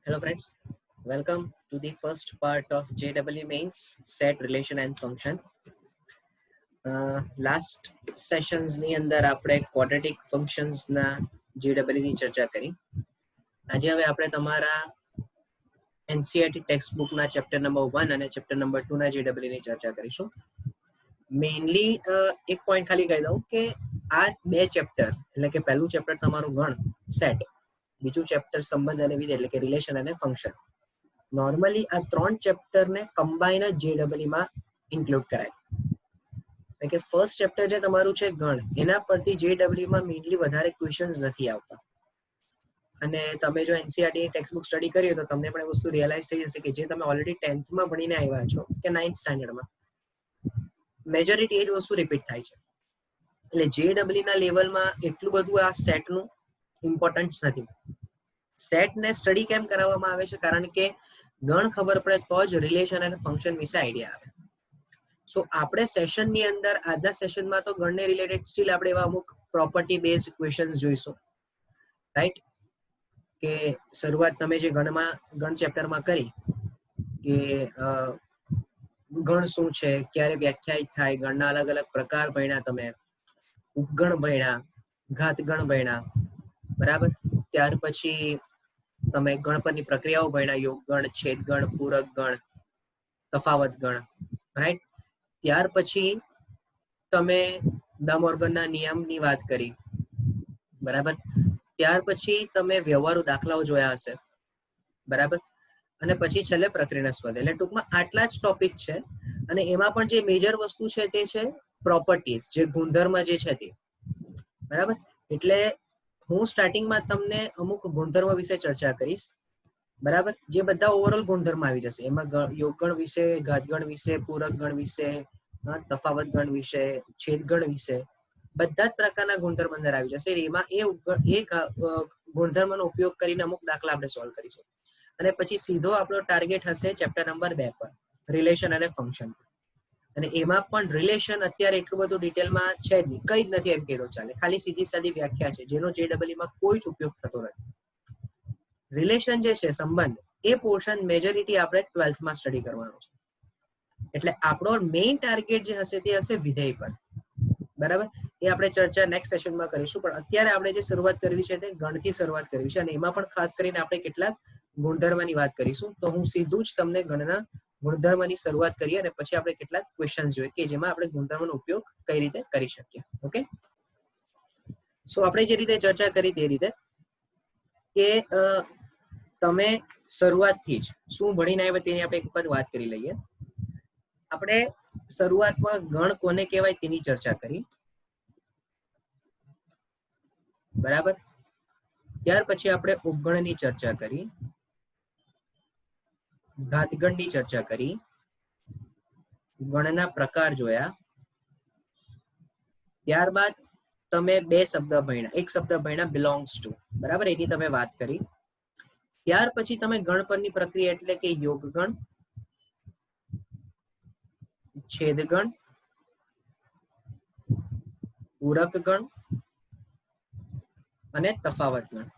Hello friends, welcome to the first part of JEE Mains Set Relation and Function. Last સેશન્સની અંદર આપણે quadratic ફંક્શન્સના JEE ની ચર્ચા કરી. આજે હવે આપણે તમારા એનસીઈઆરટી ટેક્સ્ટ બુકના ચેપ્ટર નંબર 1 અને ચેપ્ટર નંબર 2 ના JEE ની ચર્ચા કરીશું. મેઇનલી એક પોઈન્ટ ખાલી કહી દઉં કે આ બે ચેપ્ટર એટલે કે પહેલું ચેપ્ટર તમારું ગણ સેટ, બીજું ચેપ્ટર સંબંધ અને વિધેય એટલે કે રિલેશન અને ફંક્શન. નોર્મલી આ ત્રણ ચેપ્ટરને કમ્બાઈન જ JEE માં ઇન્ક્લુડ કરાય. એટલે કે ફર્સ્ટ ચેપ્ટર જે તમારું છે ગણ, એના પરથી JEE માં મેઇનલી વધારે ક્વેશ્ચન્સ નથી આવતા. અને તમે જો એનસીઈઆરટી ટેક્સ્ટ બુક સ્ટડી કરી તો તમને પણ એ વસ્તુ રિયલાઇઝ થઈ જશે કે જે તમે ઓલરેડી 10th માં ભણીને આવ્યા છો કે 9th સ્ટાન્ડર્ડમાં, મેજોરિટી એ જ વસ્તુ રિપીટ થાય છે. એટલે JEE ના લેવલમાં એટલું બધું આ સેટનું ઇમ્પોર્ટન્સ નથી. સેટને સ્ટડી કેમ કરાવવામાં આવે છે? કારણ કે ગણ ખબર પડે તો જ રિલેશન અને ફંક્શન વિશે આઈડિયા આવે. સો આપણે સેશનની અંદર આજના સેશનમાં તો ગણને રિલેટેડ સ્ટીલ આપણે એવા અમુક પ્રોપર્ટી બેઝડ ક્વેશ્ચન્સ જોઈશું, રાઈટ? કે શરૂઆત તમે જે ગણ ચેપ્ટરમાં કરી કે ગણ શું છે, ક્યારે વ્યાખ્યાયિત થાય, ગણના અલગ અલગ પ્રકાર ભણ્યા, તમે ઉપગણ ભણ્યા, ઘાતગણ ભણ્યા, બરાબર? ત્યાર પછી તમે ગણ પરની પ્રક્રિયાઓ ભણ્યા, યોગગણ, છેદગણ, પૂરક ગણ, તફાવત ગણ, રાઈટ? ત્યાર પછી તમે ડ મોર્ગનના નિયમની વાત કરી, બરાબર? ત્યાર પછી તમે વ્યવહારુ દાખલાઓ જોયા હશે, બરાબર? અને પછી છેલ્લે પ્રક્રિયા સ્વદ. એટલે ટૂંકમાં આટલા જ ટોપિક છે. અને એમાં પણ જે મેજર વસ્તુ છે તે છે પ્રોપર્ટીઝ, જે ગુણધર્મ જે છે તે, બરાબર? એટલે હું સ્ટાર્ટિંગમાં તમને અમુક ગુણધર્મ વિશે ચર્ચા કરીશ, બરાબર? જે બધા ઓવરઓલ ગુણધર્મ આવી જશે. એમાં યોગગણ વિશે, ઘાતગણ વિશે, પૂરક ગણ વિશે, તફાવત ગણ વિશે, છેદગણ વિશે, બધા જ પ્રકારના ગુણધર્મ અંદર આવી જશે. એમાં એ ગુણધર્મનો ઉપયોગ કરીને અમુક દાખલા આપણે સોલ્વ કરીશું. અને પછી સીધો આપણો ટાર્ગેટ હશે ચેપ્ટર નંબર 2 પર, રિલેશન અને ફંક્શન. અને એમાં પણ રિલેશન અત્યારે એટલું બધું ડિટેલમાં છે જ નહીં, કઈ જ નથી એમ કહેતો ચાલે. ખાલી સીધી સાદી વ્યાખ્યા છે જેનો JEE માં કોઈ જ ઉપયોગ થતો નથી. રિલેશન જે છે, સંબંધ, એ પોર્શન મેજોરિટી આપણે 12th માં સ્ટડી કરવાનું છે. એટલે આપણો મેઇન ટાર્ગેટ જે હશે તે હશે વિધેય પર, બરાબર? એ આપણે ચર્ચા નેક્સ્ટ સેશનમાં કરીશું. પણ અત્યારે આપણે જે શરૂઆત કરવી છે તે ગણથી શરૂઆત કરવી છે. અને એમાં પણ ખાસ કરીને આપણે કેટલાક ગુણધર્મની વાત કરીશું. તો હું સીધું જ તમને ગણના ગુણધર્મની શરૂઆત કરીએ અને પછી આપણે કેટલાક ક્વેશ્ચન જોઈએ કે જેમાં આપણે ગુણધર્મનો ઉપયોગ કઈ રીતે કરી શકીએ. ઓકે, સો આપણે જે રીતે ચર્ચા કરી તે રીતે કે તમે શરૂઆતથી જ શું ભણીને આવ્યા તેની આપણે એક વખત વાત કરી લઈએ. આપણે શરૂઆતમાં ગણ કોને કહેવાય તેની ચર્ચા કરી, બરાબર? ત્યાર પછી આપણે ઉપગણની ચર્ચા કરી, ઘાતગણની ચર્ચા કરી, ગણના પ્રકાર જોયા. ત્યારબાદ તમે બે શબ્દ ભણ્યા, એક શબ્દ ભણ્યા બિલોંગ્સ ટુ, બરાબર? એની તમે વાત કરી. ત્યાર પછી તમે ગણ પરની પ્રક્રિયા એટલે કે યોગગણ, છેદગણ, પૂરક ગણ અને તફાવત ગણ.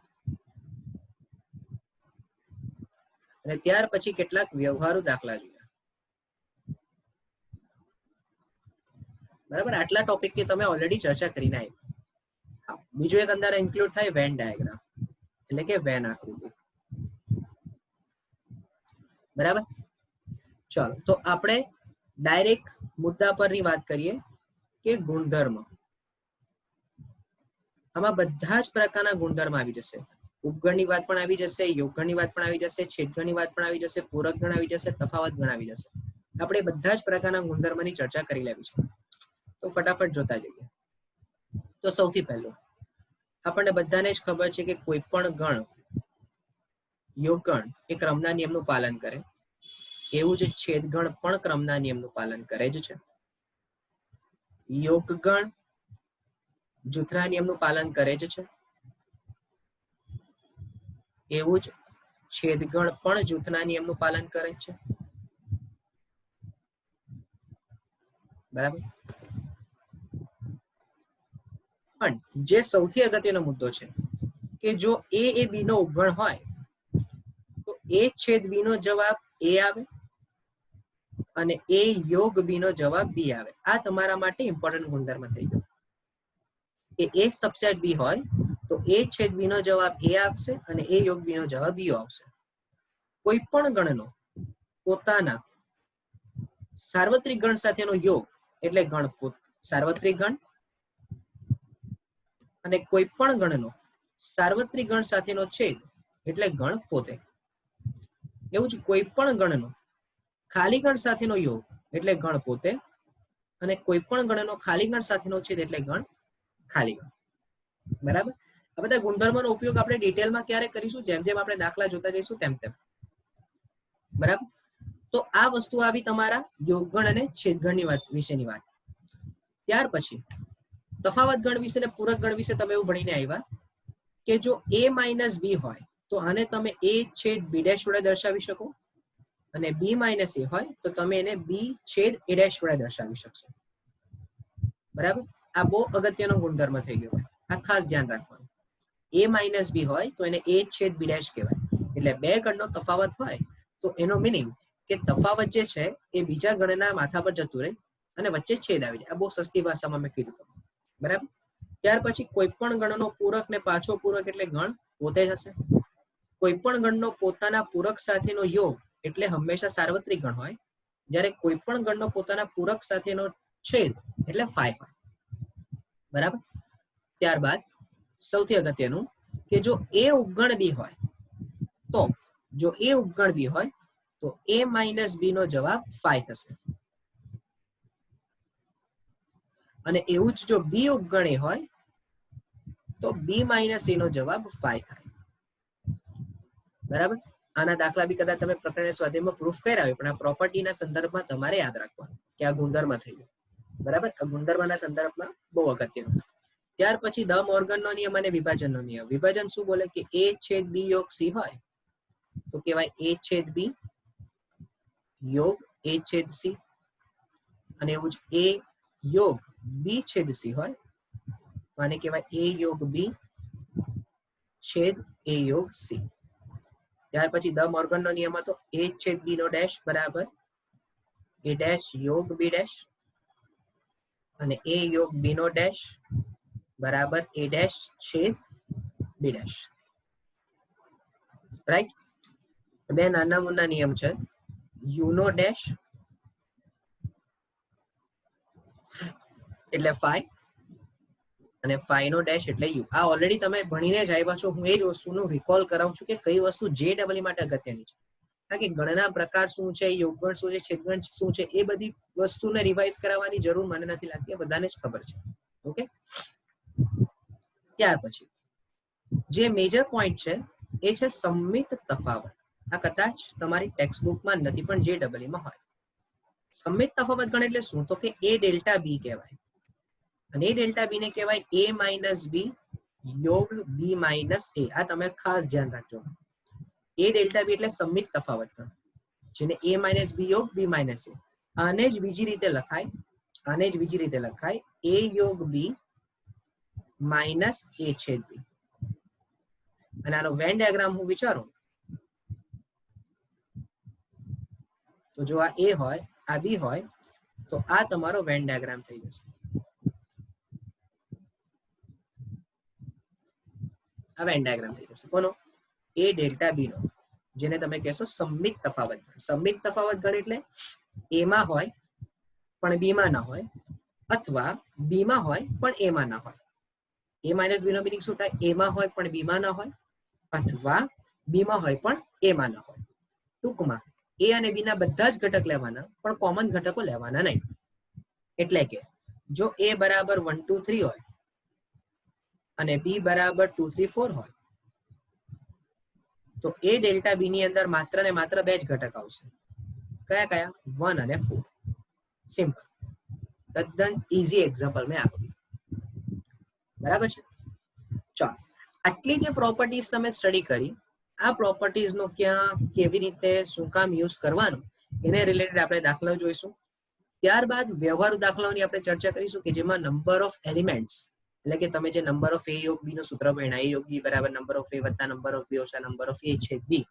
અને ત્યાર પછી કેટલાક વ્યવહારુ દાખલા જોયા, બરાબર? આટલા ટોપિક ની તમે ઓલરેડી ચર્ચા કરીને આવ્યા. બીજું એક અંદર ઇન્ક્લુડ થાય વેન ડાયાગ્રામ, એટલે કે વેન આકૃતિ, બરાબર? ચલો તો આપણે ડાયરેક્ટ મુદ્દા પરની વાત કરીએ કે ગુણધર્મ. આમાં બધા જ પ્રકારના ગુણધર્મ આવી જશે. ઉપગણની વાત પણ આવી જશે, યોગગણની વાત પણ આવી જશે, છેદગણની વાત પણ આવી જશે, પૂરક ગણ આવી જશે, તફાવત ગણ આવી જશે. આપણે બધા જ પ્રકારના ગુણધર્મની ચર્ચા કરી લેવી છે. તો ફટાફટ જોતા જઈએ. તો સૌથી પહેલું આપણને બધાને જ ખબર છે કે કોઈ પણ ગણ, યોગગણ એ ક્રમના નિયમનું પાલન કરે, એવું જ છેદગણ પણ ક્રમના નિયમનું પાલન કરે જ છે. યોગગણ જૂથના નિયમનું પાલન કરે જ છે, એવું જ છેદગણ પણ જૂથના નિયમનું પાલન કરે છે, બરાબર? પણ જે સૌથી અગત્યનો મુદ્દો છે કે જો એ બી નો ઉપગણ હોય તો A છેદ B નો જવાબ A આવે અને A યોગ B નો જવાબ B આવે. આ તમારા માટે ઇમ્પોર્ટન્ટ ગુણધર્મ થઈ ગયો કે A સબસેટ B હોય તો A છેદ B નો જવાબ A આવશે અને A યોગ B નો જવાબ B આવશે. કોઈ પણ ગણનો પોતાના સાર્વત્રિક ગણ સાથેનો યોગ એટલે ગણ સાર્વત્રિક ગણ અને કોઈ પણ ગણનો સાર્વત્રિક ગણ સાથેનો છેદ એટલે ગણ પોતે. એવું જ કોઈ પણ ગણનો ખાલી ગણ સાથેનો યોગ એટલે ગણ પોતે અને કોઈ પણ ગણનો ખાલી ગણ સાથેનો છેદ એટલે ગણ ખાલી ગણ. બરાબર. આ બધા ગુણધર્મોનો ઉપયોગ આપણે ડિટેલમાં ક્યારે કરીશું, જેમ જેમ આપણે દાખલા જોતા જઈશું તેમ તેમ. બરાબર. તો આ વસ્તુ આવી તમારા યોગગણ અને છેદગણની વાત વિશેની વાત. ત્યાર પછી તફાવત ગણ વિશે અને પૂરક ગણ વિશે તમે એવું ભણીને આવ્યા કે જો A માઇનસ B હોય તો આને તમે A છેદ B ડેશ વડે દર્શાવી શકો અને B માઇનસ A હોય તો તમે એને B છેદ A ડેશ વડે દર્શાવી શકશો. બરાબર. આ બહુ અગત્યનો ગુણધર્મ થઈ ગયો. આ ખાસ ધ્યાન રાખવાનું. A માઇનસ B હોય તો એને A છેદ B ડેશ કહેવાય. એટલે બે ગણનો તફાવત હોય તો એનો મિનિંગ કે તફાવત જે છે એ બીજા ગણના માથા પર જતું રહે અને વચ્ચે છેદ આવી જાય. આ બહુ સસ્તી ભાષામાં મેં કીધું. બરાબર. ત્યાર પછી કોઈ પણ ગણનો પૂરક ને પાછો પૂરક એટલે ગણ પોતે જ હશે. કોઈ પણ ગણનો પોતાના પૂરક સાથેનો યોગ એટલે હંમેશા સાર્વત્રિક ગણ હોય, જ્યારે કોઈ પણ ગણનો પોતાના પૂરક સાથેનો છેદ એટલે ફાઈ હોય. બરાબર. ત્યારબાદ સૌથી અગત્યનું કે જો A ઉપગણ B હોય તો જો A ઉપગણ B હોય તો A માઇનસ B નો જવાબ ફાઈ થશે અને એવું જ જો B ઉપગણ A હોય તો B માઇનસ A નો જવાબ ફાઈ થાય. બરાબર. આના દાખલા બી કદાચ તમે પ્રકરણ સ્વાધ્યાયમાં પ્રૂફ કર્યા હોય, પણ આ પ્રોપર્ટીના સંદર્ભમાં તમારે યાદ રાખવાનું કે આ ગુણધર્મ થઈ ગયો. બરાબર. આ ગુણધર્મના સંદર્ભમાં બહુ અગત્યનું. ત્યાર પછી ધ મોર્ગનનો નિયમ અને વિભાજનનો નિયમ. વિભાજન શું બોલે કે A છેદ B યોગ C હોય તો કહેવાય A છેદ B યોગ A છેદ C અને એવું જ A યોગ B છેદ C હોય તો આને કહેવાય A યોગ B છેદ A યોગ C. ત્યાર પછી ધ મોર્ગનનો નિયમ હતો A છેદ B નો ડેશ બરાબર A ડેશ યોગ B ડેશ અને A યોગ B નો ડેશ બરાબર A ડેશ છેદ B ડેશ. રાઈટ. બે નાના મોટા નિયમ છે. U નો ડેશ એટલે ફાઈ અને ફાઈ નો ડેશ એટલે યુ. આ ઓલરેડી તમે ભણીને જ આવ્યા છો. હું એ જ વસ્તુનું રિકોલ કરાવું છું કે કઈ વસ્તુ JEE માટે અગત્યની છે. કારણ કે ગણના પ્રકાર શું છે, યોગગણ શું છે, છેદગણ શું છે, એ બધી વસ્તુને રિવાઇઝ કરાવવાની જરૂર મને નથી લાગતી. બધાને જ ખબર છે. ઓકે. ત્યાર પછી જે મેજર પોઈન્ટ છે એ છે સંમિત તફાવત. આ કદાચ તમારી ટેક્સ્ટબુકમાં નથી પણ JEE માં હોય. સંમિત તફાવત ગણ એટલે શું તો કે A ડેલ્ટા B કહેવાય અને A ડેલ્ટા B ને કહેવાય A માઇનસ B યોગ B માઇનસ A. આ તમે ખાસ ધ્યાન રાખજો. A ડેલ્ટા B એટલે સંમિત તફાવત ગણ જેને A માઇનસ B યોગ B માઇનસ A. આને જ બીજી રીતે લખાય A યોગ B માઇનસ A છેદ B. અને આનો વેન ડાયાગ્રામ હું વિચારું તો જો આ A હોય આ B હોય તો આ તમારો વેન ડાયાગ્રામ થઈ જશે. આ વેન ડાયાગ્રામ થઈ જશે. કોનો? A ડેલ્ટા B નો, જેને તમે કહેશો સંમિત તફાવત ગણ. સંમિત તફાવત ગણ એટલે A માં હોય પણ B માં ના હોય અથવા B માં હોય પણ A માં ના હોય. A માઇનસ B નો મીનિંગ શું થાય? A માં હોય પણ B માં ના હોય અથવા B માં હોય પણ A માં ના હોય. ટૂંકમાં A અને B ના બધા જ ઘટક લેવાના પણ કોમન ઘટકો લેવાના નહીં. એટલે કે જો A બરાબર 1 2 3 હોય અને B બરાબર 2 3 4 હોય તો A ડેલ્ટા B ની અંદર માત્ર ને માત્ર બે જ ઘટક આવશે. કયા કયા? 1 અને 4. સિમ્પલ. તદ્દન ઈઝી એક્ઝામ્પલ મેં આપી. બરાબર છે. ચાલો, આટલી જે પ્રોપર્ટીઝ તમે સ્ટડી કરી, આ પ્રોપર્ટીઝનો ક્યાં કેવી રીતે શું કામ યુઝ કરવાનું એને રિલેટેડ આપણે દાખલાઓ જોઈશું. ત્યારબાદ વ્યવહારુ દાખલાઓની આપણે ચર્ચા કરીશું કે જેમાં નંબર ઓફ એલિમેન્ટ્સ એટલે કે તમે જે નંબર ઓફ A યોગ B નું સૂત્ર ભણ્યા A યોગ B બરાબર નંબર ઓફ A વત્તા નંબર ઓફ B ઓછા નંબર ઓફ A છેદ B,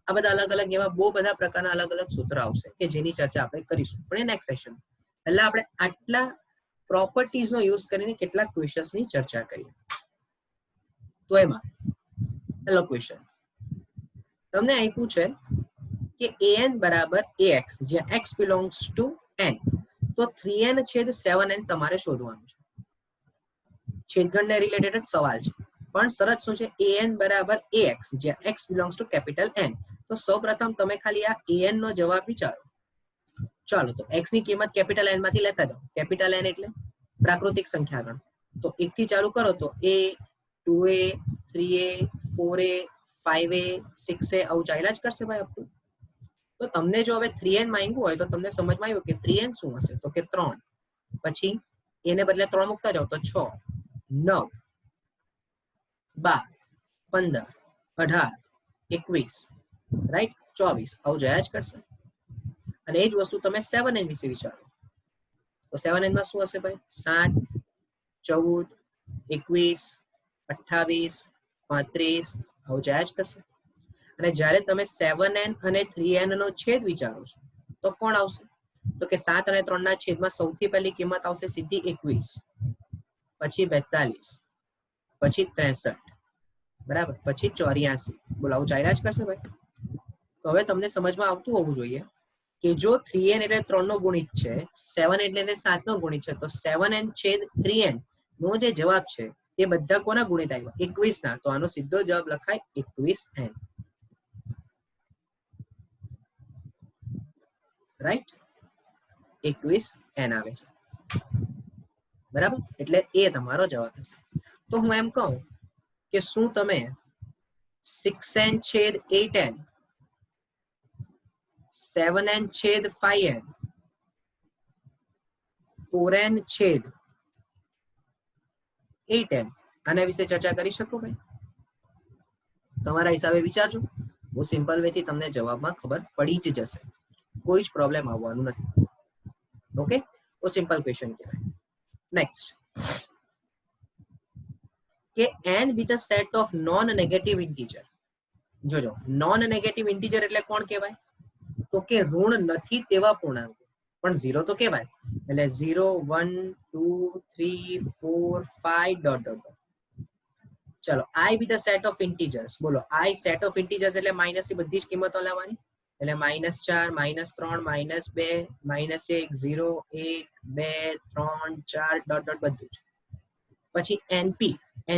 આ બધા અલગ અલગ એવા બહુ બધા પ્રકારના અલગ અલગ સૂત્ર આવશે કે જેની ચર્ચા આપણે કરીશું, પણ એ નેક્સ્ટ સેશન. પહેલા આપણે આટલા પ્રોપર્ટીઝ નો યુઝ કરીને કેટલાક ક્વેશ્ચન્સ ની ચર્ચા કરીએ. તો એમાં પહેલો ક્વેશ્ચન તમને આપ્યું છે કે an બરાબર ax જ્યાં x belongs to n, તો 3n છેદ 7n તમારે શોધવાનું છે. છેદગણને રિલેટેડ જ સવાલ છે, પણ શરત શું છે? an બરાબર ax જ્યાં x belongs to capital n. તો સૌપ્રથમ તમે ખાલી આ an નો જવાબ વિચારો. ચાલો, તો x ની કિંમત કેપિટલ n માંથી લેતા જાઓ. કેપિટલ n એટલે પ્રાકૃતિક સંખ્યાગણ. તો 1 થી ચાલુ કરો તો a, 2a, 3a, 4a, 5a, 6a આવું ચાલ્યા જ કરશે ભાઈ આપણું. તો તમને જો હવે 3n માંગ્યું હોય તો તમને સમજમાં આવ્યું કે 3n શું હશે? તો કે 3. પછી એને બદલે 3 મૂકતા જાઓ તો 6, 9, 12, 15, 18, 21, રાઈટ, 24 આવું જયા જ કરશે. અને એ જ વસ્તુ તમે 7n વિશે વિચારો તો 7n માં શું હશે ભાઈ? 7, 14, 21, 28, 35 આવું જયા જ કરશે. અને જ્યારે તમે 7n અને 3n નો છેદ વિચારો છો તો કોણ આવશે? તો કે 7 અને 3 ના છેદમાં સૌથી પહેલી કિંમત આવશે સીધી 21, પછી 42, પછી 63, બરાબર, પછી 84. બોલો આવું ચાલ્યા જ કરશે ભાઈ. તો હવે તમને સમજમાં આવતું હોવું જોઈએ કે જો 3n એટલે 3 નો ગુણિત છે, 7 એટલે 7 નો ગુણિત છે, તો 7n છેદ 3n નો જે જવાબ છે તે બધા કોના ગુણિત આવ્યા? 21 ના. તો આનો સીધો જવાબ લખાય 21n. રાઈટ, 21n આવે છે, બરાબર. એટલે એ તમારો જવાબ થશે. તો હું એમ કહું કે શું તમે 6n છેદ 8n, 7n છેદ 5n, 4n છેદ 8n આના વિશે ચર્ચા કરી શકો ભાઈ? તમારા હિસાબે વિચારજો. બહુ સિમ્પલ વે થી તમને જવાબમાં ખબર પડી જ જશે, કોઈ જ પ્રોબ્લેમ આવવાનું નથી. ઓકે, બહુ સિમ્પલ ક્વેશ્ચન કહેવાય. નેક્સ્ટ, કે n with a set of non negative integer. જોજો, નોન નેગેટિવ ઇન્ટીજર એટલે કોણ કહેવાય? તો કે ઋણ નથી તેવા પૂર્ણાંક, પણ 0 તો કહેવાય. એટલે 0, 1, 2, 3, 4, 5 ડોટ ડોટ. ચલો, i with a set of integers. બોલો, i set of integers એટલે માઇનસ ની બધી જ કિંમતો લેવાની. એટલે -4, -3, -2, -1, 0, 1, 2, 3, 4 ડોટ ડોટ બધું જ. પછી np,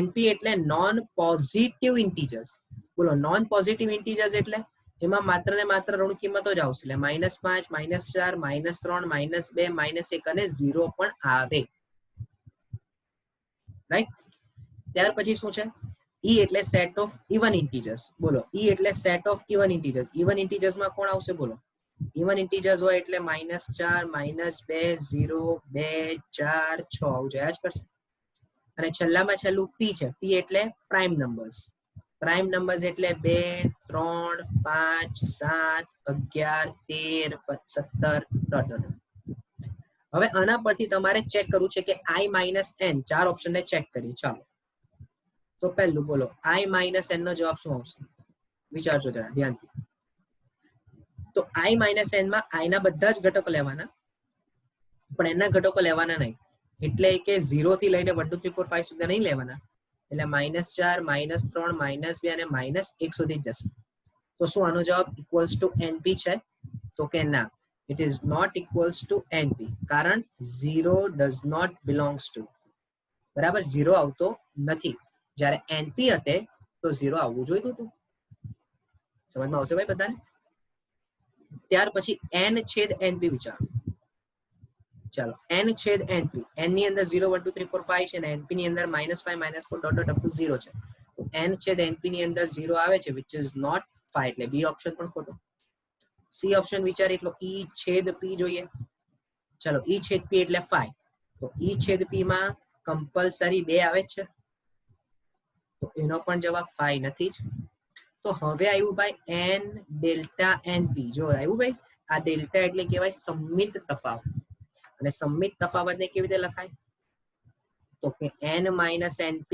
np એટલે નોન પોઝિટિવ ઇન્ટીજર્સ. બોલો, નોન પોઝિટિવ ઇન્ટીજર્સ એટલે એમાં માત્ર ને માત્ર ઋણ કિંમતો જ આવશે. એટલે -5, -4, -3, -2, -1 અને 0 પણ આવે. રાઈટ. ત્યાર પછી શું છે? e એટલે સેટ ઓફ ઇવન ઇન્ટીજર્સ. બોલો, e એટલે set of even integers. Even integers માં કોણ આવશે? બોલો, ઇવન ઇન્ટીજર્સ હોય એટલે -4, -2, 0, 2, 4, 6 આવું જયા જ કરશે. અને છેલ્લામાં છેલ્લું p છે. p એટલે પ્રાઇમ નંબર્સ. પ્રાઇમ નંબર્સ એટલે 2, 3, 5, 7, 11, 13, 17 ડોટ ડોટ. હવે આના પરથી તમારે ચેક કરવું છે કે i માઇનસ n, 4 ઓપ્શન ને ચેક કરીએ. ચાલો, તો પહેલું બોલો, i માઇનસ n નો જવાબ શું આવશે? વિચારજો જરા ધ્યાનથી. તો i માઇનસ n માં i ના બધા જ ઘટકો લેવાના, પણ એના ઘટકો લેવાના નહીં. એટલે કે 0 થી લઈને 1, 2, 3, 4, 5 સુધી નહીં લેવાના. એટલે -4, -3, -2 અને -1 સુધી જ જશે. તો શું આનો જવાબ ઇક્વલ્સ ટુ np છે? તો કે ના, it is not equals to np. કારણ 0 ડઝ નોટ બિલોંગ્સ ટુ, બરાબર, 0 આવતો નથી. જ્યારે np હતે તો 0 આવવું જોઈતું હતું. સમજમાં આવશે ભાઈ બધાને? ત્યાર પછી n છેદ np વિચારો. ચાલો, n છેદ np, n ની અંદર 0, 1, 2, 3, 4, 5 છે, અને np ની અંદર -5, -4 ડોટ ડોટ અપ ટુ 0 છે. તો n છેદ np ની અંદર 0 આવે છે, which is not 5. એટલે બી ઓપ્શન પણ ખોટો. સી ઓપ્શન વિચારી એટલો e છેદ p જોઈએ. ચલો, e છેદ p એટલે 5. તો e છેદ p માં કમ્પલસરી 2 આવે છે, તો એનો પણ જવાબ 5 નથી જ. તો હવે આવ્યું ભાઈ n ડેલ્ટા np. જો આવ્યું ભાઈ, આ ડેલ્ટા એટલે કહેવાય સંમિત તફાવત. અને સંમિત તફાવતને કેવી રીતે લખાય? તો કે n માઇનસ np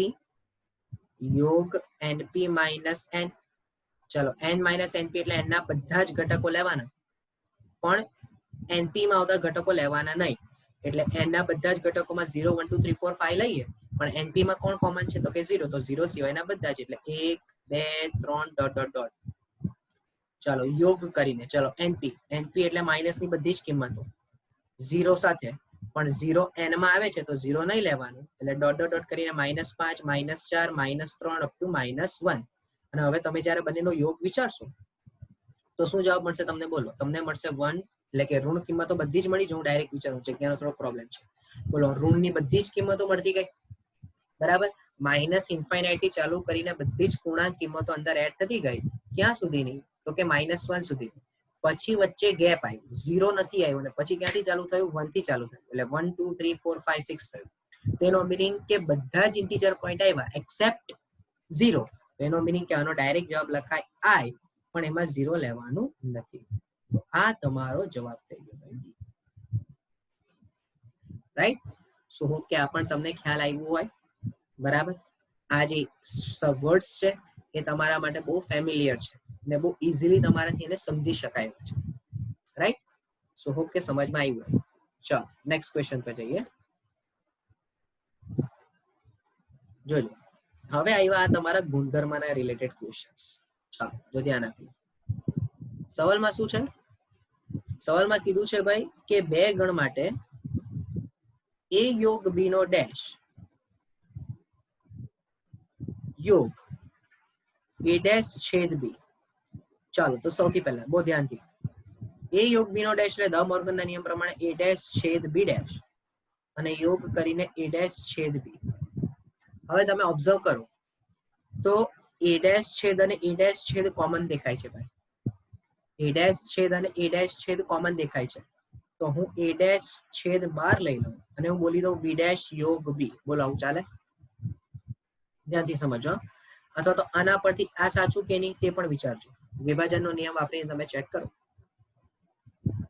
યોગ np માઇનસ n. ચલો n માઇનસ np એટલે n ના બધા જ ઘટકો લેવાના, પણ np માં આવતા ઘટકો લેવાના નહીં. એટલે n ના બધા જ ઘટકોમાં 0 1 2 3 4 5 લઈએ, પણ np માં કોણ કોમન છે? તો કે 0, તો 0 સિવાયના બધા જ, એટલે 1 2 3 ડોટ ડોટ ડોટ. ચાલો યોગ કરીને, ચલો np એટલે માઇનસ ની બધી જ કિંમતો 0 સાથે, પણ 0 n માં આવે છે તો 0 નહીં લેવાનું, એટલે ડોટ ડોટ ડોટ કરીને -5 -4 -3 અપ ટુ -1. અને હવે તમે જ્યારે બંનેનો યોગ વિચારશો તો શું જવાબ મળશે તમને? બોલો. તમને મળશે 1, એટલે કે ઋણ કિંમતો બધી જ મળી. જો હું ડાયરેક્ટ વિચારું, જગ્યાનો થોડો પ્રોબ્લેમ છે. બોલો, ઋણની બધી જ કિંમતો મળતી ગઈ, બરાબર. માઇનસ ઇન્ફાઇનાઇટ થી ચાલુ કરીને બધી જ પૂર્ણાંક કિંમતો અંદર એડ થતી ગઈ. ક્યાં સુધીની? તો કે -1 સુધી. પછી વચ્ચે ગેપ આવ્યું, 0 નથી આવ્યું, અને પછી ક્યાંથી ચાલુ થયું? 1 થી ચાલુ થયું, એટલે 1 2 3 4 5 6 થયું. તેનો મિનિંગ કે બધા જ ઇન્ટીજર પોઈન્ટ આવ્યા એક્સેપ્ટ 0. એનો મિનિંગ કે આનો ડાયરેક્ટ જવાબ લખાય I, પણ એમાં 0 લેવાનું નથી. તો આ તમારો જવાબ થઈ ગયો, રાઈટ. સો હોપ કે આ પણ તમને ખ્યાલ આવ્યો હોય, બરાબર. આ જે વર્ડ્સ છે એ તમારા માટે બહુ ફેમિલિયર છે ને બહુ ઇઝીલી તમારાથી એને સમજી શકાય છે, રાઈટ. સો હોપ કે સમજમાં આવ્યું હોય. ચાલો નેક્સ્ટ ક્વેશ્ચન પર જઈએ. જોજો, હવે આવ્યા તમારા ગુણધર્મના રિલેટેડ ક્વેશ્ચન્સ. ચાલો જો ધ્યાન આપીએ. સવાલમાં શું છે? સવાલમાં કીધું છે ભાઈ કે બે ગણ માટે a યોગ b નો ડેશ યોગ a ડેશ છેદ b. ચાલો તો સૌથી પહેલા બહુ ધ્યાનથી, a યોગ b નો ડેશ એટલે ધ મોર્ગનના નિયમ પ્રમાણે a ડેશ છેદ b ડેશ અને યોગ કરીને a ડેશ છેદ b. હવે તમે ઓબ્ઝર્વ કરો તો a ડેશ છેદ અને a ડેશ છેદ કોમન દેખાય છે ભાઈ. a ડેશ છેદ અને a ડેશ છેદ કોમન દેખાય છે, તો હું a ડેશ છેદ 12 લઈ લઉં અને હું બોલી દઉં b ડેશ યોગ b. બોલો, આવું ચાલે? ધ્યાનથી સમજો. અથવા તો આના પરથી આ સાચું કે નહીં તે પણ વિચારજો. વિભાજનનો નિયમ વાપરીને તમે ચેક કરો,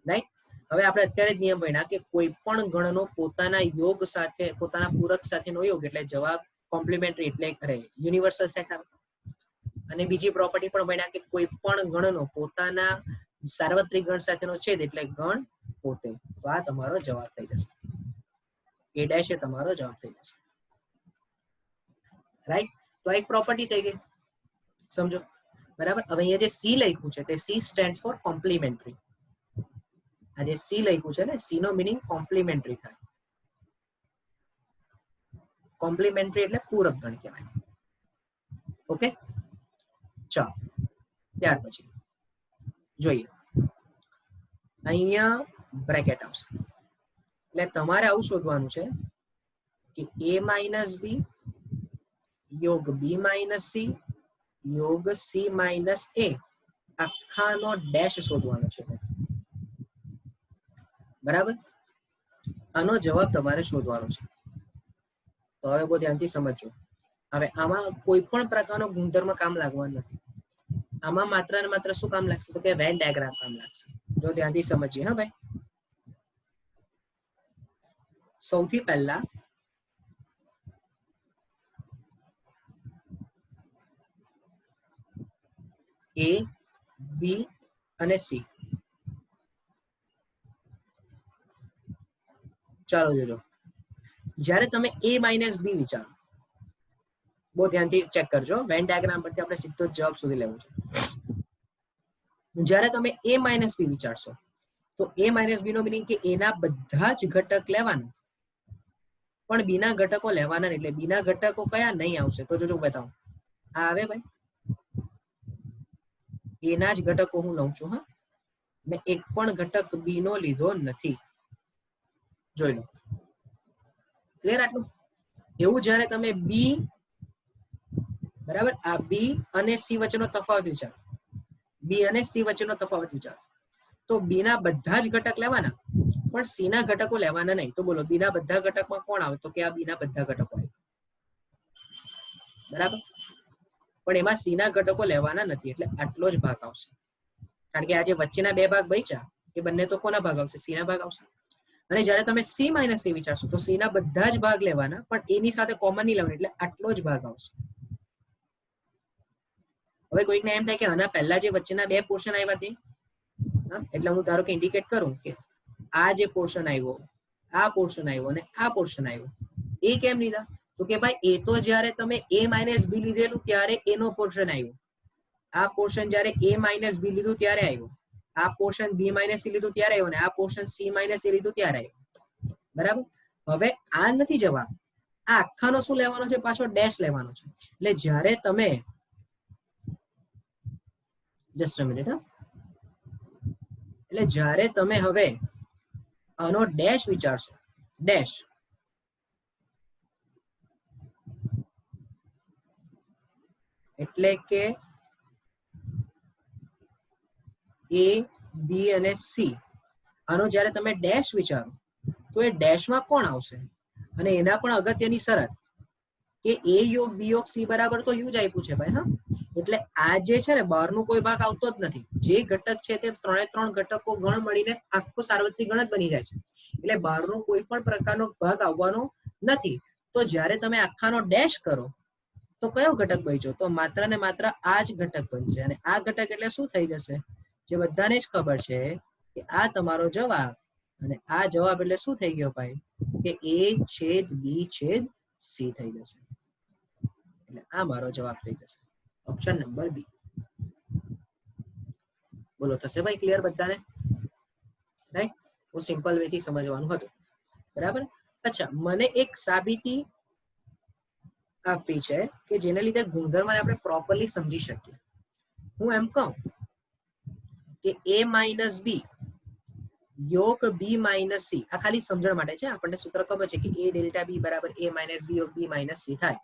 રાઈટ. હવે આપણે અત્યારે જ નિયમ ભણ્યા કે કોઈ પણ ગણનો પોતાના યોગ સાથે, પોતાના પૂરક સાથેનો યોગ એટલે જવાબ કોમ્પ્લિમેન્ટરી એટલે યુનિવર્સલ સેટ આવે. અને બીજી પ્રોપર્ટી પણ ભણ્યા કે કોઈ પણ ગણનો પોતાના સાર્વત્રિક ગણ સાથેનો છેદ એટલે ગણ પોતે. તો આ તમારો જવાબ થઈ જશે, a ડેશ એ તમારો જવાબ થઈ જશે, રાઈટ. તો એક પ્રોપર્ટી થઈ ગઈ, સમજો, બરાબર. હવે અહીંયા જે સી લખ્યું છે તે સી સ્ટેન્ડ્સ ફોર કોમ્પ્લિમેન્ટરી. આ જે સી લખ્યું છે ને, સી નો મિનિંગ કોમ્પ્લિમેન્ટરી થાય. કોમ્પ્લિમેન્ટરી એટલે પૂરક ગણ કહેવાય. ઓકે, ચાલો ત્યાર પછી જોઈએ. અહીંયા બ્રેકેટ આવશે, એટલે તમારે આવું શોધવાનું છે કે a માઇનસ બી યોગ b માઇનસ સી યોગ c માઇનસ a આખાનો ડેશ શોધવાનો છે, બરાબર. આનો જવાબ તમારે શોધવાનો છે. તો હવે બહુ ધ્યાનથી સમજજો. હવે આમાં કોઈ પણ પ્રકારનો ગુણધર્મ કામ લાગવાનો નથી. આમાં માત્ર ને માત્ર શું કામ લાગશે? તો કે વેન ડાયાગ્રામ કામ લાગશે. જો ધ્યાનથી સમજીએ. હા ભાઈ, સૌથી પહેલા a b અને c. ચાલો જોજો, જ્યારે તમે a માઇનસ બી વિચારો, બહુ ધ્યાનથી ચેક કરજો. વેન ડાયાગ્રામ પરથી આપણે સીધો જવાબ સુધી લેવું છે. જ્યારે તમે a માઇનસ બી વિચારશો તો a માઇનસ બી નો મિનિંગ કે a ના બધા જ ઘટક લેવાના, પણ b ના ઘટકો લેવાના નહીં. એટલે b ના ઘટકો કયા નહીં આવશે? તો જોજો બતાવું. આ આવે ભાઈ, a ના જ ઘટકો હું લઉં છું. હા, મેં એક પણ ઘટક b નો લીધો નથી. જોઈ લો, ક્લિયર આટલું? એવું જ્યારે તમે b, બરાબર, આ b અને c વચ્ચેનો તફાવત વિચારો, b અને c વચ્ચેનો તફાવત વિચારો, તો b ના બધા જ ઘટક લેવાના, પણ c ના ઘટકો લેવાના નહીં. તો બોલો, b ના બધા ઘટકમાં કોણ આવે? તો કે આ b ના બધા ઘટકો આવે, બરાબર. પણ એમાં c ના ઘટકો લેવાના નથી, એટલે આટલો જ ભાગ આવશે. કારણ કે આ જે વચ્ચેના બે ભાગ બચ્યા એ બંને તો કોના ભાગ આવશે? c ના ભાગ આવશે. અને જ્યારે તમે c માઇનસ c વિચારશો તો c ના બધા જ ભાગ લેવાના, પણ એની સાથે કોમન નહીં લેવાનું, એટલે આટલો જ ભાગ આવશે. હવે કોઈકને એમ થાય કે આના પહેલા જે વચ્ચેના બે પોર્શન આવ્યા તે, એટલે હું ધારો કે ઇન્ડિકેટ કરું કે આ જે પોર્શન આવ્યો, આ પોર્શન આવ્યો અને આ પોર્શન આવ્યો, એ કેમ લીધા? તો કે ભાઈ એ તો જ્યારે તમે a માઇનસ બી લીધેલું ત્યારે એનો પોર્શન આવ્યો, આ પોર્શન જ્યારે a માઇનસ બી લીધું ત્યારે આવ્યો, આ પોર્શન b માઇનસ સી લીધું ત્યારે આવ્યો, અને આ પોર્શન c માઇનસ એ લીધું ત્યારે આવ્યો. બરાબર? હવે આ નથી જવાબ, આ આખાનો શું લેવાનો છે? પાછો ડેશ લેવાનો છે. એટલે જ્યારે તમે જસ્ટ અ મિનિટ, એટલે જ્યારે તમે હવે આનો ડેશ વિચારશો, ડેશ, એટલે કે a b અને c, આનો જ્યારે તમે ડેશ વિચારો તો એ ડેશમાં કોણ આવશે? અને એના પણ અગત્યની શરત કે a યોગ b યોગ c બરાબર તો u જ આપ્યું છે ભાઈ. હા, એટલે આ જે છે ને બહારનો કોઈ ભાગ આવતો જ નથી, જે ઘટક છે તે ત્રણે ત્રણ ઘટકો ગણ મળીને આખો સાર્વત્રિક ગણ જ બની જાય છે. એટલે બહારનો કોઈ પણ પ્રકારનો ભાગ આવવાનો નથી. તો જ્યારે તમે આખાનો ડેશ કરો તો કયો ઘટક બચ્યો? તો માત્ર ને માત્ર આ જ ઘટક બનશે. અને આ ઘટક એટલે શું થઈ જશે? જે બધાને જ ખબર છે કે આ તમારો જવાબ, અને આ જવાબ એટલે શું થઈ ગયો ભાઈ? કે a છેદ b છેદ c થઈ જશે. એટલે આ મારો જવાબ થઈ જશે, ઓપ્શન નંબર બી. બોલો, થશે ભાઈ ક્લિયર બધાને? રાઈટ? બહુ સિમ્પલ વે થી સમજવાનું હતું. બરાબર? અચ્છા, મને એક સાબિતી આપવી છે કે જેને લીધે ગુણધર્મને આપણે પ્રોપરલી સમજી શકીએ. હું એમ કહું કે a માઇનસ બી યોગ b માઇનસ સી, આ ખાલી સમજણ માટે છે, આપણને સૂત્ર ખબર છે કે a ડેલ્ટા b બરાબર a માઇનસ બી યોગ b માઇનસ સી થાય.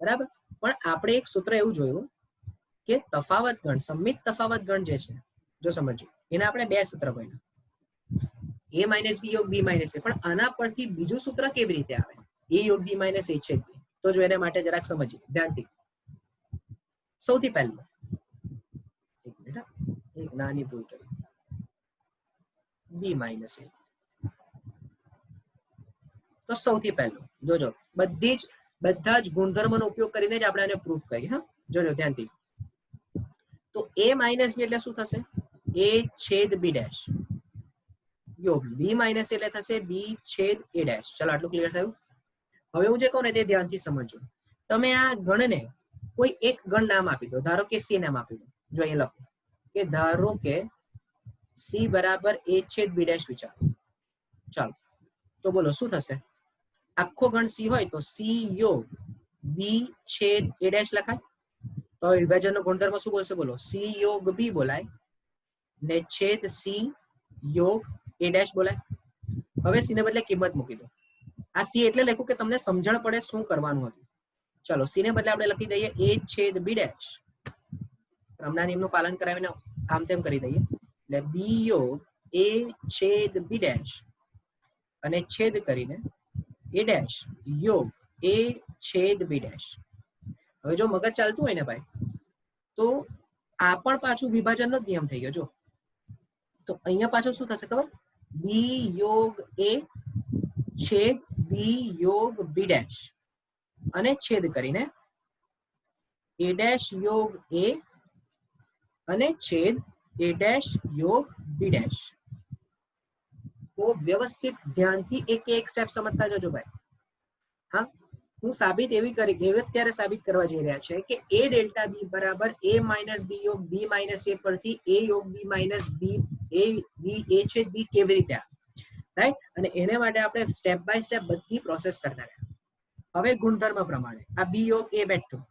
બરાબર? પણ આપણે એક સૂત્ર એવું જોયું કે તફાવત ગણ, સંમિત તફાવત ગણ જે છે, જો સમજો, એના આપણે બે સૂત્ર ભણ્યા, a માઇનસ બી યોગ b માઇનસ સી. પણ આના પરથી બીજું સૂત્ર કેવી રીતે આવે? a યોગ b માઇનસ a છેદ b. તો જો એને માટે જરાક સમજીએ ધ્યાનથી. સૌથી પહેલું, એક મિનિટ, એક નાની ભૂલ કરી, b માઇનસ a. તો સૌથી પહેલું જોજો, બધા જ ગુણધર્મનો ઉપયોગ કરીને જ આપણે આને પ્રૂફ કરીએ. હા, જોજો ધ્યાનથી. તો a માઇનસ બી એટલે શું થશે? a છેદ b ડેશ યોગ b માઇનસ એટલે થશે b છેદ a ડેશ. ચલો, આટલું ક્લિયર થયું? હવે હું જે કહું ને તે ધ્યાનથી સમજો. તમે આ ગણને કોઈ એક ગણ નામ આપી દો, ધારો કે c નામ આપી દો. જો અહીં લખો કે ધારો કે c બરાબર a છેદ b ડેશ વિચારો. ચાલો, તો બોલો શું થશે? આખો ગણ c હોય તો c યોગ b છેદ a ડેશ લખાય. તો વિભાજનનો ગુણધર્મ શું બોલશે? બોલો, c યોગ b બોલાય ને છેદ c યોગ a ડેશ બોલાય. હવે c ને બદલે કિંમત મૂકી દો. આ c એટલે લખ્યું કે તમને સમજણ પડે શું કરવાનું હતું. ચલો, c ને બદલે આપણે લખી દઈએ a છેદ b ડેશ. ક્રમના નિયમનું પાલન કરાવીને આમ તેમ કરી દઈએ. એટલે b યોગ a છેદ b ડેશ અને છેદ કરીને a ડેશ યોગ a છેદ b ડેશ. હવે જો મગજ ચાલતું હોય ને ભાઈ, તો આ પણ પાછું વિભાજનનો જ નિયમ થઈ ગયો. જો તો અહીંયા પાછું શું થશે ખબર? b યોગ a છેદ b યોગ b ડેશ અને છેદ કરીને a ડેશ યોગ a અને છેદ a ડેશ યોગ b ડેશ. તો વ્યવસ્થિત ધ્યાનથી એક સ્ટેપ સમજતા જજો ભાઈ. હા, હું સાબિત એવી અત્યારે સાબિત કરવા જઈ રહ્યા છે કે a ડેલ્ટા b બરાબર a માઇનસ b યોગ b માઇનસ a પરથી a યોગ b માઇનસ b a છેદ b કેવી રીતે આવે? રાઈટ? અને એને માટે આપણે સ્ટેપ બાય સ્ટેપ બધી પ્રોસેસ કરતા રહ્યા. હવે ગુણધર્મ પ્રમાણે આ b યોગ a બેઠું.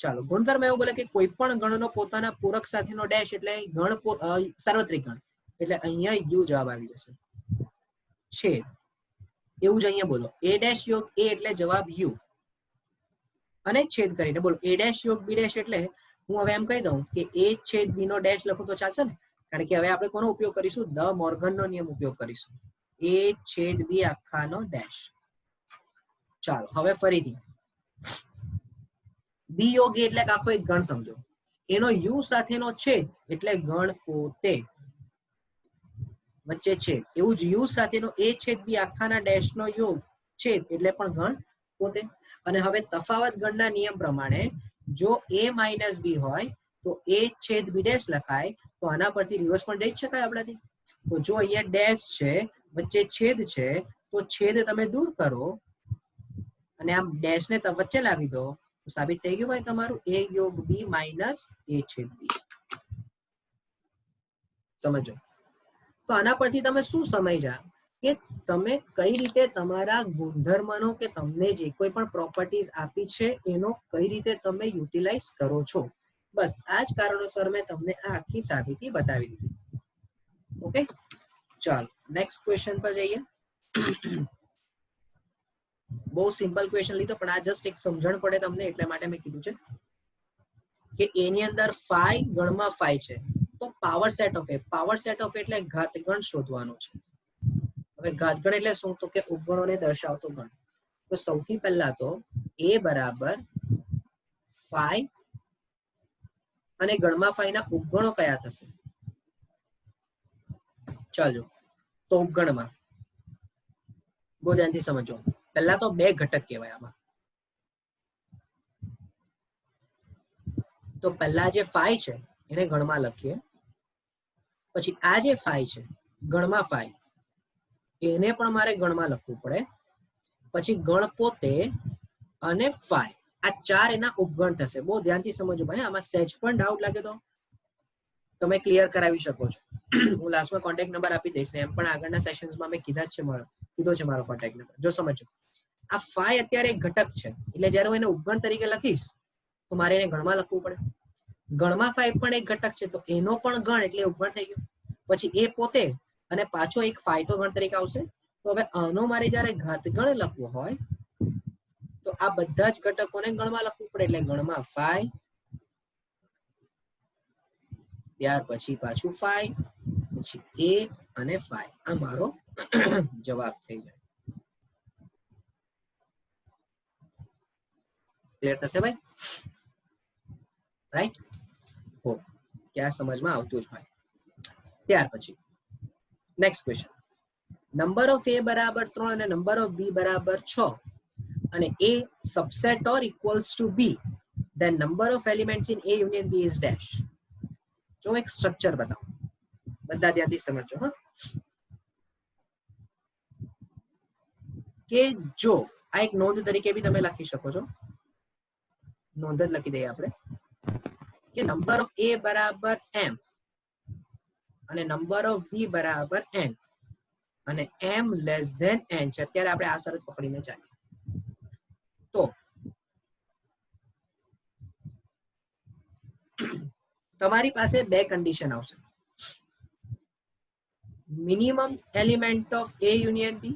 ચાલો, ગુણધર્મ એવું બોલે કે કોઈ પણ ગણનો પોતાના પૂરક સાથેનો ડેશ એટલે ગણ સાર્વત્રિક ગણ, એટલે અહીંયા u જવાબ આવી જશે. છેદ એવું જ અહીંયા બોલો a ડેશ યોગ a એટલે જવાબ u અને છેદ કરીને બોલો a ડેશ યોગ b ડેશ એટલે હું હવે એમ કહી દઉં કે a છેદ b નો ડેશ લખું તો ચાલશે ને? કારણ કે હવે આપણે કોનો ઉપયોગ કરીશું? ધ મોર્ગનનો નિયમ ઉપયોગ કરીશું. a છેદ b આખાનો ડેશ. ચાલો, હવે ફરીથી b યોગ a એટલે આખો એક ગણ સમજો, એનો u સાથેનો છેદ એટલે ગણ પોતે વચ્ચે છેદ. એવું જ u સાથેનો a છેદ b આખાના ડેશ નો યોગ છેદ એટલે પણ ગણ પોતે. અને હવે તફાવત ગણના નિયમ પ્રમાણે જો a માઇનસ b હોય તો a છેદ b ડેશ લખાય, તો આના પરથી રિવર્સ પણ દઈ જ શકાય આપણાથી. તો જો અહીંયા ડેશ છે, વચ્ચે છેદ છે, તો છેદ તમે દૂર કરો અને આમ ડેશ ને વચ્ચે લાવી દો, તો સાબિત થઈ ગયું ભાઈ તમારું a યોગ b માઇનસ a છેદ b. સમજો. તો આના પરથી તમે શું સમજ્યા કે તમે કઈ રીતે તમારા ગુણધર્મનો કે તમને જે કોઈ પણ પ્રોપર્ટીઝ આપી છે એનો કઈ રીતે તમે યુટિલાઇઝ કરો છો. બસ આ જ કારણોસર મેં તમને આ આખી સાબિતી બતાવી દીધી. ઓકે, ચાલો નેક્સ્ટ ક્વેશ્ચન પર જઈએ. બહુ સિમ્પલ ક્વેશ્ચન લીધો, પણ આ જસ્ટ એક સમજણ પડે તમને એટલે માટે મેં કીધું છે કે એની અંદર ફાઈ ગણમાં ફાઈ છે, તો power set of A, power set of એટલે ઘાતગણ શોધવાનો છે. હવે ઘાતગણ એટલે શું? તો કે ઉપગણોને દર્શાવતો ગણ. તો સૌથી પહેલા તો a બરાબર ફાઈ અને ગણમાં ફાઈ ના ઉપગણો કયા થશે? ચાલો તો ઉપગણમાં બહુ ધ્યાનથી સમજો. પહેલા તો બે ઘટક કહેવાય આમાં. તો પહેલા જે ફાઈ છે એને ગણમાં લખીએ, પછી આ જે ફાઈ છે ગણમાં ફાઈ, એને પણ મારે ગણમાં લખવું પડે, પછી ગણ પોતે અને ફાઈ, આ ચાર એના ઉપગણ થશે. બહુ ધ્યાનથી સમજો ભાઈ, આમાં સહેજ પણ ડાઉટ લાગે તો તમે ક્લિયર કરાવી શકો છો. હું લાસ્ટમાં કોન્ટેક્ટ નંબર આપી દઈશ ને એમ પણ આગળના સેશન્સમાં મેં કીધો છે મારો કોન્ટેક્ટ નંબર. જો સમજો, આ ફાઈ અત્યારે એક ઘટક છે, એટલે જ્યારે હું એને ઉપગણ તરીકે લખીશ તો મારે એને ગણમાં લખવું પડે. ગણમાં ફાઈ પણ એક ઘટક છે, તો એનો પણ ગણ એટલે ઉપગણ થઈ ગયો. પછી એ પોતે અને પાછો એક ફાઈ તો ગણ તરીકે આવશે. તો હવે આનો મારે જ્યારે ઘાતગણ લખવો હોય તો આ બધા જ ઘટકોને ગણમાં લખવું પડે, એટલે ગણમાં ફાઈ, ત્યાર પછી પાછું ફાઈ, પછી એ અને ફાઈ. આ મારો જવાબ થઈ જાય. ક્લિયર થશે ભાઈ? રાઈટ? હો, ક્યાં સમજમાં આવતું જ હોય. ત્યાર પછી next question. Number of a બરાબર 3 અને નંબર ઓફ b બરાબર 6 અને a subset or equals to b, then number of elements in a union b is dash. જો એક સ્ટ્રક્ચર બતાવો, બધા ધ્યાનથી સમજો. હા, કે જો આ એક નોંધ તરીકે બી તમે લખી શકો છો, નોંધ જ લખી દઈએ આપણે કે નંબર ઓફ a બરાબર m અને નંબર ઓફ b બરાબર n અને m લેસ ધેન n છે. અત્યારે આપણે આ શરત પકડીને ચાલીએ તો તમારી પાસે બે કન્ડિશન આવશે, minimum element of a union b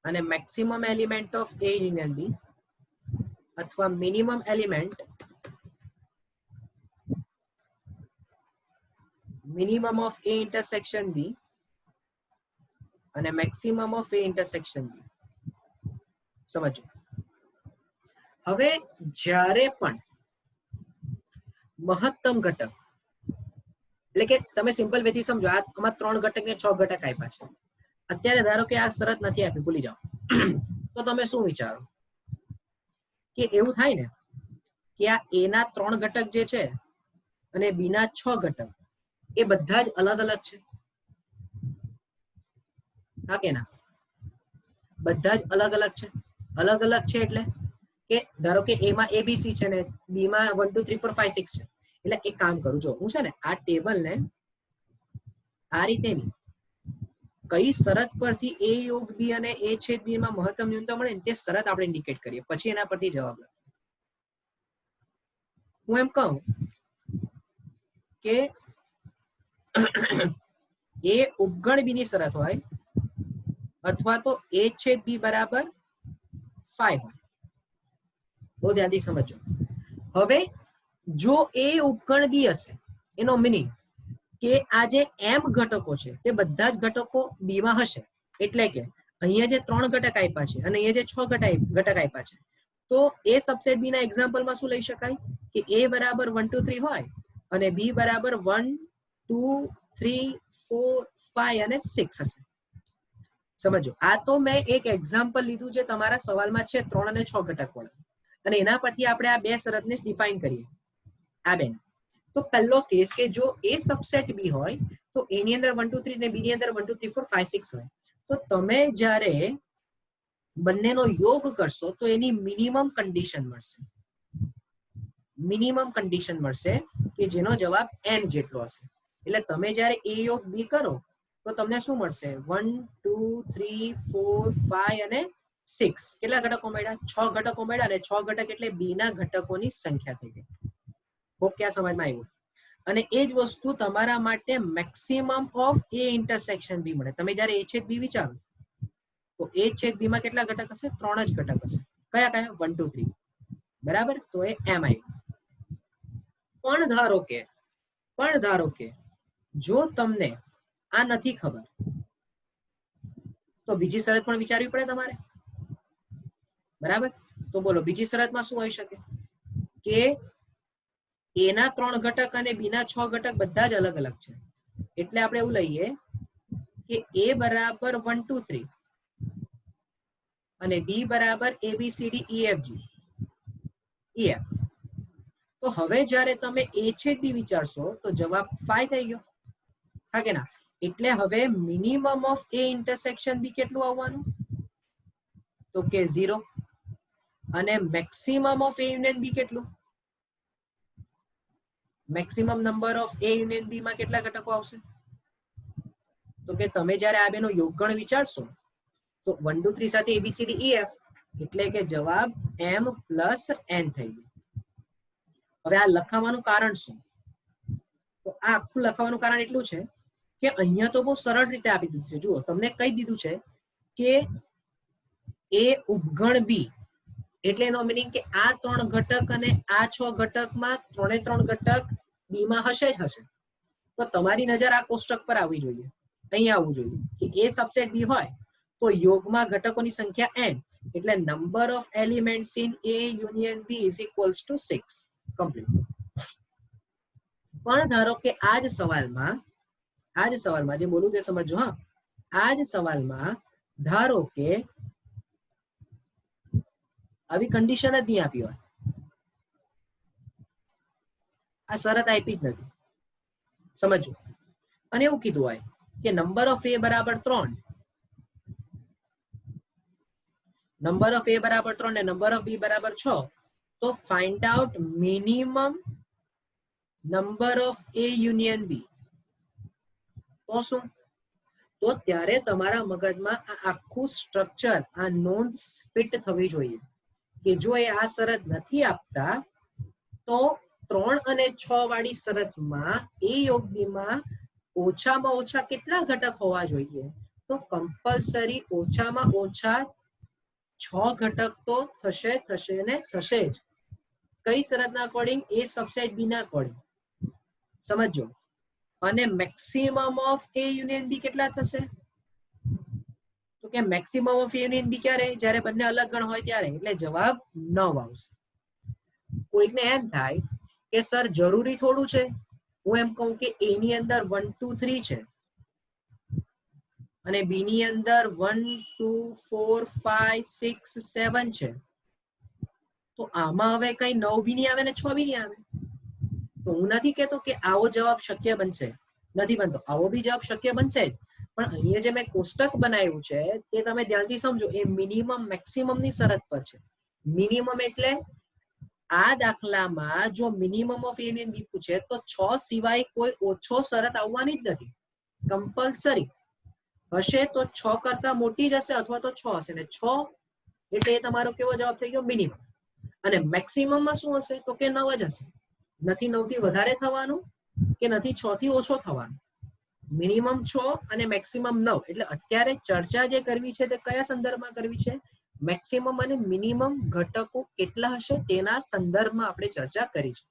અને maximum element of a union b, અથવા minimum element minimum of a intersection b અને maximum of a intersection b. સમજો. હવે જ્યારે પણ મહત્તમ ઘટક, એટલે કે તમે સિમ્પલ વેથી સમજો, આમાં 3 ઘટક ને 6 ઘટક આપ્યા છે. અત્યારે ધારો કે આ શરત નથી આપી, ભૂલી જાઓ, તો તમે શું વિચારો કે એવું થાય ને કે આ a ના 3 ઘટક જે છે અને b ના 6 ઘટક એ બધા જ અલગ અલગ છે. હા કે ના? બધા જ અલગ અલગ છે. અલગ અલગ છે એટલે કે ધારો કે a માં abc છે ને b માં 1 2 3 4 5 6 છે. એટલે એક કામ કરું, જો હું છે ને આ ટેબલ ને આ રીતે ની કઈ શરત પરથી a યોગ b અને a છેદ b માં મહત્તમ ન્યૂનતમ મળે ને તે શરત આપણે ઇન્ડિકેટ કરીએ, પછી એના પરથી જવાબ લખીએ. હું એમ કહું કે a ઉપગણ b ની શરત હોય અથવા તો a છેદ b બરાબર 5 હોય. બહુ ધ્યાનથી સમજો. હવે જો a ઉપગણ b હશે, એનો મિનિંગ કે આ જે m ઘટકો છે તે બધા જ ઘટકો b માં હશે. એટલે કે અહીંયા જે 3 ઘટક આપ્યા છે અને અહીંયા જે 6 ઘટક આપ્યા છે, તો a સબસેટ b ના એક્ઝામ્પલમાં શું લઈ શકાય કે a બરાબર 1 2 3 હોય અને b બરાબર 1 2 3 4 5 અને 6 હશે. સમજો. આ તો મેં એક એક્ઝામ્પલ લીધું જે તમારા સવાલમાં છે 3 અને 6 ઘટક વાળા. અને એના પરથી આપણે આ બે શરતને ડિફાઇન કરીએ. આ બે તો પહેલો કેસ કે જો એ સબસેટ બી હોય તો એની અંદર 1 2 3 ને બી ની અંદર 1 2 3 4 5 6 હોય. તો તમે જ્યારે બંનેનો યોગ કરશો તો એની મિનિમમ કન્ડિશન મળશે. મિનિમમ કન્ડિશન મળશે કે જેનો જવાબ n જેટલો હશે. એટલે તમે જ્યારે a યોગ b કરો તો તમને શું મળશે? 1 2 3 4 5 અને 6. કેટલા ઘટકો મળ્યા? 6 ઘટકો મળ્યા. અને 6 ઘટક એટલે b ના ઘટકોની સંખ્યા થઈ ગઈ. હોપ ક્યાં સમજમાં આવ્યું? અને એ જ વસ્તુ તમારા માટે મેક્સિમમ ઓફ a ઇન્ટરસેક્શન બી મળે. તમે જ્યારે a છેદ b વિચારો તો a છેદ b માં કેટલા ઘટક હશે? 3 જ ઘટક હશે. કયા કયા? 1 2 3. બરાબર? તો એ m આવ્યું. પણ ધારો કે જો તમને આ નથી ખબર તો બીજી શરત પણ વિચારવી પડે તમારે. બરાબર? તો બોલો બીજી શરતમાં શું હોઈ શકે? કે a ના 3 ઘટક અને b ના 6 ઘટક બધા જ અલગ અલગ છે. એટલે આપણે એવું લઈએ કે a બરાબર 1 2 3 અને b બરાબર ABCDEFG EF. તો હવે જ્યારે તમે a છેદ b વિચારશો તો જવાબ 5 થઈ ગયો. હા કે ના? એટલે હવે minimum of a intersection B કેટલું આવવાનું? તો કે 0. અને maximum of a union B કેટલું? Maximum number of a union B માં કેટલા ઘટકો આવશે? તો કે તમે જ્યારે આ બેનો યોગગણ વિચારશો તો 1 2 3 સાથે ABCDEF એટલે કે જવાબ m પ્લસ n થઈ ગયું. હવે આ લખાવાનું કારણ શું? તો આ આખું લખાવાનું કારણ એટલું છે કે અહીંયા તો બહુ સરળ રીતે આપી દીધું છે. જુઓ તમને કહી દીધું છે કે a ઉપગણ b એટલે એનો મીનિંગ કે આ 3 ઘટક અને આ 6 ઘટકમાં 3 ઘટક b માં હશે જ હશે. તો તમારી નજર આ કોષ્ટક પર આવવી જોઈએ. અહીંયા આવવું જોઈએ કે a સબસેટ b હોય તો યોગમાં ઘટકોની સંખ્યા n એટલે number of elements in a union b is equals to 6. Complete. પણ ધારો કે આ જ સવાલમાં જે બોલું તે સમજો. હા, આ જ સવાલમાં ધારો કે આવી કન્ડિશન જ નહીં આપી હોય, આ શરત આપી જ નથી, સમજો. અને એવું કીધું હોય કે નંબર ઓફ a બરાબર 3 ને નંબર ઓફ b બરાબર 6, તો find out minimum number of a union b. તો શું? તો ત્યારે તમારા મગજમાં આ આખું સ્ટ્રક્ચર, આ નોંધ ફિટ થવી જોઈએ કે જો એ આ શરત નથી આપતા તો 3 અને 6 વાળી શરતમાં a યોગ b માં ઓછામાં ઓછા કેટલા ઘટક હોવા જોઈએ? તો કમ્પલસરી ઓછામાં ઓછા 6 ઘટક તો થશે ને થશે જ. કઈ શરતના અકોર્ડિંગ? a સબસેટ b ના અકોર્ડિંગ. સમજો. અને maximum of a union b કેટલા થશે? તો કે maximum of a union b ક્યારે? જ્યારે બંને અલગ ગણ હોય ત્યારે. એટલે જવાબ 9 આવશે. કોઈકને એમ થાય કે સર જરૂરી થોડું છે હું એમ કહું કે a ની અંદર 1 2 3 છે અને b ની અંદર 1 2 4 5 6 7 છે, તો આમાં હવે કઈ 9 બી નહીં આવે ને 6 બી નહીં આવે. તો હું નથી કહેતો કે આવો જવાબ શક્ય બનશે, નથી બનતો. આવો બી જવાબ શક્ય બનશે જ. પણ અહીંયા જે મેં કોષ્ટક બનાવ્યું છે તે તમે ધ્યાનથી સમજો. એ મિનિમમ મેક્સિમમ ની શરત પર છે. મિનિમમ એટલે આ દાખલામાં જો minimum of a union b પૂછે તો 6 સિવાય કોઈ ઓછો શરત આવવાની જ નથી. કમ્પલસરી હશે તો 6 કરતા મોટી જ હશે અથવા તો 6 હશે. ને 6 એટલે એ તમારો કેવો જવાબ થઈ ગયો? મિનિમમ. અને મેક્સિમમમાં શું હશે? તો કે 9 જ હશે. નથી 9 થી વધારે થવાનું કે નથી 6 થી ઓછો થવાનું. મિનિમમ 6 અને મેક્સિમમ 9. એટલે અત્યારે ચર્ચા જે કરવી છે તે કયા સંદર્ભમાં કરવી છે? મેક્સિમમ અને મિનિમમ ઘટકો કેટલા હશે તેના સંદર્ભમાં આપણે ચર્ચા કરી છે.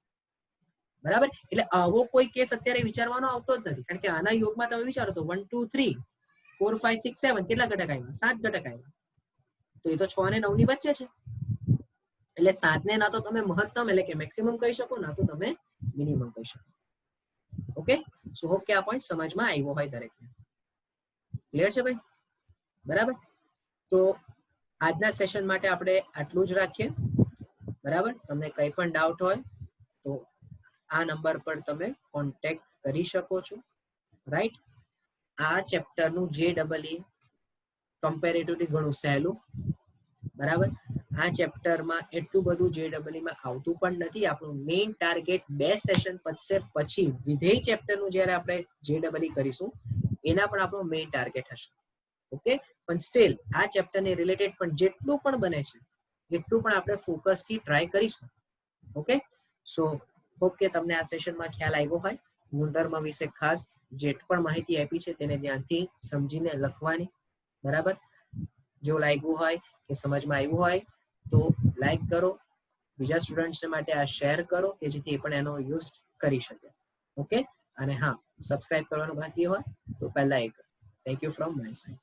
બરાબર? એટલે આવો કોઈ કેસ અત્યારે વિચારવાનો આવતો જ નથી. કારણ કે આના યોગમાં તમે વિચારો તો 1 2 3 4 5 6 7 કેટલા ઘટક આવ્યા? 7 ઘટક આવ્યા. તો એ તો 6 અને 9 ની વચ્ચે છે. એટલે 7 ને ના તો તમે મહત્તમ એટલે કે મેક્સિમમ કહી શકો, ના તો તમે મિનિમમ કહી શકો. ઓકે? સો હોપ કે આ પોઈન્ટ સમજમાં આવ્યો હોય દરેકને. ક્લિયર છે ભાઈ? બરાબર? તો આજના સેશન માટે આપણે આટલું જ રાખીએ. બરાબર. તમને કંઈ પણ ડાઉટ હોય તો આ નંબર પર તમે કોન્ટેક્ટ કરી શકો છો, રાઈટ. આ ચેપ્ટરનું JEE કમ્પેરેટિવલી ઘણું સહેલું, બરાબર. આ ચેપ્ટરમાં એટલું બધું JEE માં આવતું પણ નથી. આપણું મેઇન ટાર્ગેટ 2 સેશન પતશે પછી વિધેય ચેપ્ટરનું જ્યારે આપણે JEE કરીશું એના પણ આપણો મેઇન ટાર્ગેટ હશે. ઓકે, પણ સ્ટીલ આ ચેપ્ટરને રિલેટેડ પણ જેટલું પણ બને છે એટલું પણ આપણે ફોકસથી ટ્રાય કરીશું. ઓકે, સો હોપ કે તમને આ સેશનમાં ખ્યાલ આવ્યો હોય. ગુણધર્મ વિશે ખાસ જે પણ માહિતી આપી છે તેને ધ્યાનથી સમજીને લખવાની, બરાબર. જો લાગ્યું હોય કે સમજમાં આવ્યું હોય તો લાઈક કરો, બીજા સ્ટુડન્ટ્સ માટે આ શેર કરો કે જેથી એ પણ એનો યુઝ કરી શકે. ઓકે, અને હા, સબસ્ક્રાઇબ કરવાનું બાકી હોય તો પહેલા એક thank you from my side.